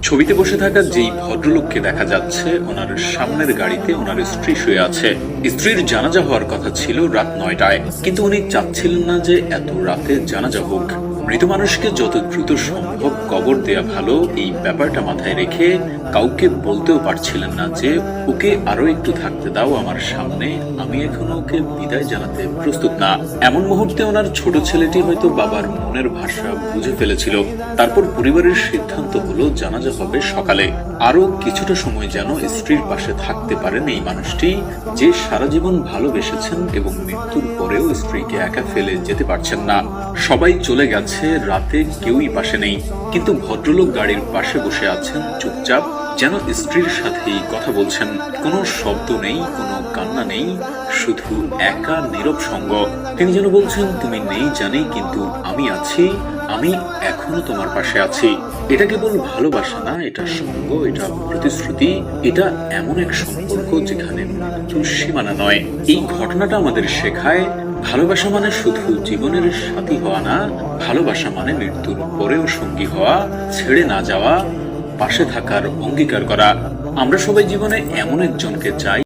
ছবিতে বসে থাকা যেই ভদ্রলোককে দেখা যাচ্ছে, ওনার সামনের গাড়িতে ওনার স্ত্রী শুয়ে আছে। স্ত্রীর জানাজা হওয়ার কথা ছিল রাত 9টায়, কিন্তু উনি চাচ্ছিলেন না যে এত রাতে জানাজা হোক। মৃত মানুষকে যত দ্রুত সম্ভব কবর দেয়া ভালো, এই ব্যাপারটা মাথায় রেখে কাউকে বলতেও পারছিলেন না যে ওকে আরো একটু থাকতে দাও আমার সামনে, আমি এখনো ওকে বিদায় জানাতে প্রস্তুত না। এমন মুহূর্তে ওনার ছোট ছেলেটি হয়তো বাবার মনের ভাষা বুঝে ফেলেছিল। তারপর পরিবারের সিদ্ধান্ত হলো জানাজা হবে সকালে। আরো কিছুটা সময় যেন স্ত্রীর পাশে থাকতে পারেন এই মানুষটি, যে সারা জীবন ভালোবেসেছেন এবং মৃত্যুর পরেও স্ত্রীকে একা ফেলে যেতে পারছেন না। সবাই চলে গেছে, রাতে কেউই পাশে নেই, কিন্তু ভদ্রলোক গাড়ির পাশে বসে আছেন চুপচাপ, যেন স্ত্রীর সাথেই কথা বলছেন। কোনো শব্দ নেই, কোনো কান্না নেই, শুধু একা নীরব সঙ্গ। তিনি যেন বলছেন, তুমি নেই জানি, কিন্তু আমি আছি, আমি এখনো তোমার পাশে আছি। এটা কেবল ভালোবাসা না, এটা সঙ্গ, এটা প্রতিশ্রুতি, এটা এমন এক সম্পর্ক যেখানে মৃত্যুর সীমানা নয়। এই ঘটনাটা আমাদের শেখায়, ভালোবাসা মানে শুধু জীবনের সাথী হওয়া না, ভালোবাসা মানে মৃত্যুর পরেও সঙ্গী হওয়া, ছেড়ে না যাওয়া, পাশে থাকার অঙ্গীকার করা। আমরা সবাই জীবনে এমন একজনকে চাই